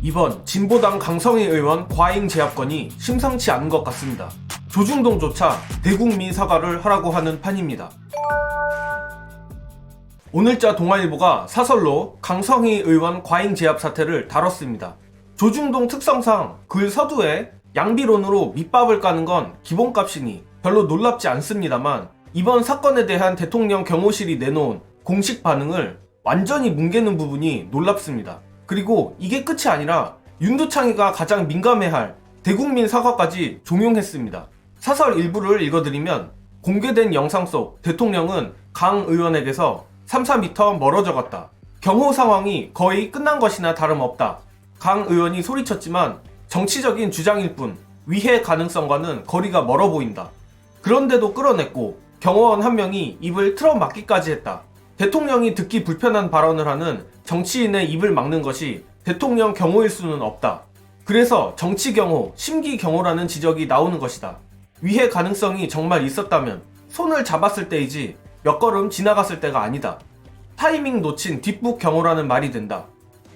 이번 진보당 강성희 의원 과잉 제압건이 심상치 않은 것 같습니다. 조중동조차 대국민 사과를 하라고 하는 판입니다. 오늘자 동아일보가 사설로 강성희 의원 과잉 제압 사태를 다뤘습니다. 조중동 특성상 글 서두에 양비론으로 밑밥을 까는 건 기본값이니 별로 놀랍지 않습니다만, 이번 사건에 대한 대통령 경호실이 내놓은 공식 반응을 완전히 뭉개는 부분이 놀랍습니다. 그리고 이게 끝이 아니라 윤두창이가 가장 민감해할 대국민 사과까지 종용했습니다. 사설 일부를 읽어드리면, 공개된 영상 속 대통령은 강 의원에게서 3-4m 멀어져 갔다. 경호 상황이 거의 끝난 것이나 다름없다. 강 의원이 소리쳤지만 정치적인 주장일 뿐 위해 가능성과는 거리가 멀어 보인다. 그런데도 끌어냈고 경호원 한 명이 입을 틀어막기까지 했다. 대통령이 듣기 불편한 발언을 하는 정치인의 입을 막는 것이 대통령 경호일 수는 없다. 그래서 정치 경호, 심기 경호라는 지적이 나오는 것이다. 위해 가능성이 정말 있었다면 손을 잡았을 때이지 몇 걸음 지나갔을 때가 아니다. 타이밍 놓친 뒷북 경호라는 말이 된다.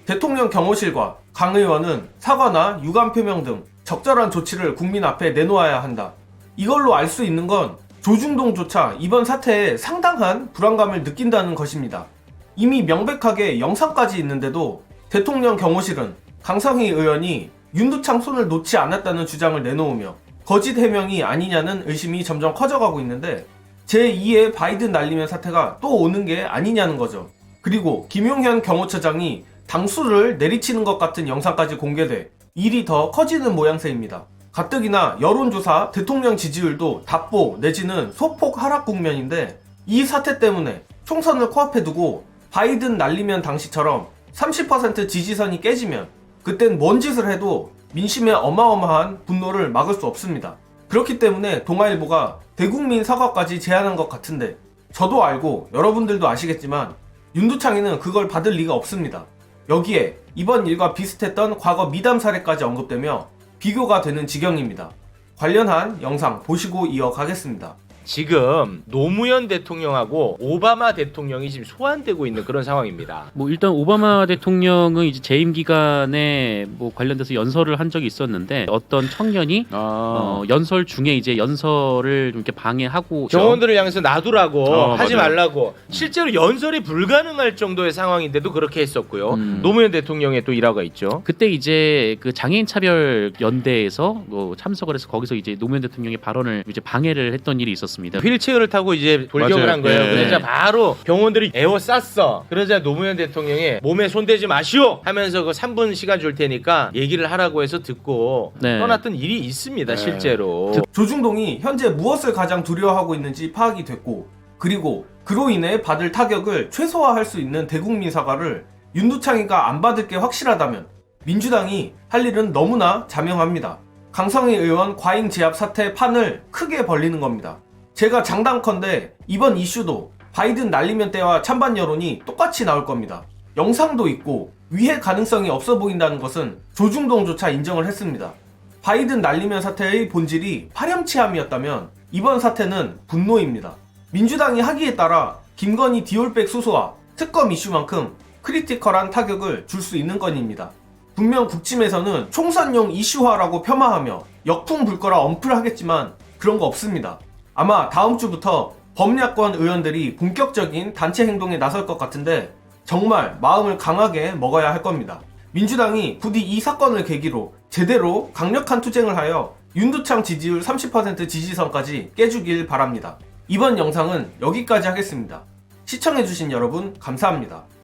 대통령 경호실과 강 의원은 사과나 유감 표명 등 적절한 조치를 국민 앞에 내놓아야 한다. 이걸로 알 수 있는 건 조중동조차 이번 사태에 상당한 불안감을 느낀다는 것입니다. 이미 명백하게 영상까지 있는데도 대통령 경호실은 강성희 의원이 윤두창 손을 놓지 않았다는 주장을 내놓으며 거짓 해명이 아니냐는 의심이 점점 커져가고 있는데, 제2의 바이든 날리면 사태가 또 오는 게 아니냐는 거죠. 그리고 김용현 경호처장이 당수를 내리치는 것 같은 영상까지 공개돼 일이 더 커지는 모양새입니다. 가뜩이나 여론조사 대통령 지지율도 답보 내지는 소폭 하락 국면인데, 이 사태 때문에 총선을 코앞에 두고 바이든 날리면 당시처럼 30% 지지선이 깨지면 그땐 뭔 짓을 해도 민심의 어마어마한 분노를 막을 수 없습니다. 그렇기 때문에 동아일보가 대국민 사과까지 제안한 것 같은데, 저도 알고 여러분들도 아시겠지만 윤두창이는 그걸 받을 리가 없습니다. 여기에 이번 일과 비슷했던 과거 미담 사례까지 언급되며 비교가 되는 지경입니다. 관련한 영상 보시고 이어가겠습니다. 지금 노무현 대통령하고 오바마 대통령이 지금 소환되고 있는 그런 상황입니다. 뭐 일단 오바마 대통령은 이제 재임 기간에 뭐 관련돼서 연설을 한 적이 있었는데, 어떤 청년이 연설 중에 이제 연설을 좀 이렇게 방해하고 경호원들을 향해서 놔두라고 하지 맞아요. 말라고, 실제로 연설이 불가능할 정도의 상황인데도 그렇게 했었고요. 노무현 대통령의 또 일화가 있죠. 그때 이제 그 장애인 차별 연대에서 뭐 참석을 해서 거기서 이제 노무현 대통령의 발언을 이제 방해를 했던 일이 있었습니다. 휠체어를 타고 이제 돌격을 맞아요. 한 거예요. 네. 그러자 바로 경호원들이 에워쌌어. 그러자 노무현 대통령이 몸에 손대지 마시오 하면서 그 3분 시간 줄 테니까 얘기를 하라고 해서 듣고 네. 떠났던 일이 있습니다. 실제로. 조중동이 현재 무엇을 가장 두려워하고 있는지 파악이 됐고, 그리고 그로 인해 받을 타격을 최소화할 수 있는 대국민 사과를 윤두창이가 안 받을 게 확실하다면 민주당이 할 일은 너무나 자명합니다. 강성희 의원 과잉 제압 사태 판을 크게 벌리는 겁니다. 제가 장담컨대 이번 이슈도 바이든 날리면 때와 찬반 여론이 똑같이 나올 겁니다. 영상도 있고 위해 가능성이 없어 보인다는 것은 조중동조차 인정을 했습니다. 바이든 날리면 사태의 본질이 파렴치함이었다면 이번 사태는 분노입니다. 민주당이 하기에 따라 김건희 디올백 수소와 특검 이슈만큼 크리티컬한 타격을 줄 수 있는 건입니다. 분명 국힘에서는 총선용 이슈화라고 폄하하며 역풍 불 거라 엄플하겠지만 그런 거 없습니다. 아마 다음 주부터 범야권 의원들이 본격적인 단체 행동에 나설 것 같은데, 정말 마음을 강하게 먹어야 할 겁니다. 민주당이 부디 이 사건을 계기로 제대로 강력한 투쟁을 하여 윤두창 지지율 30% 지지선까지 깨주길 바랍니다. 이번 영상은 여기까지 하겠습니다. 시청해주신 여러분 감사합니다.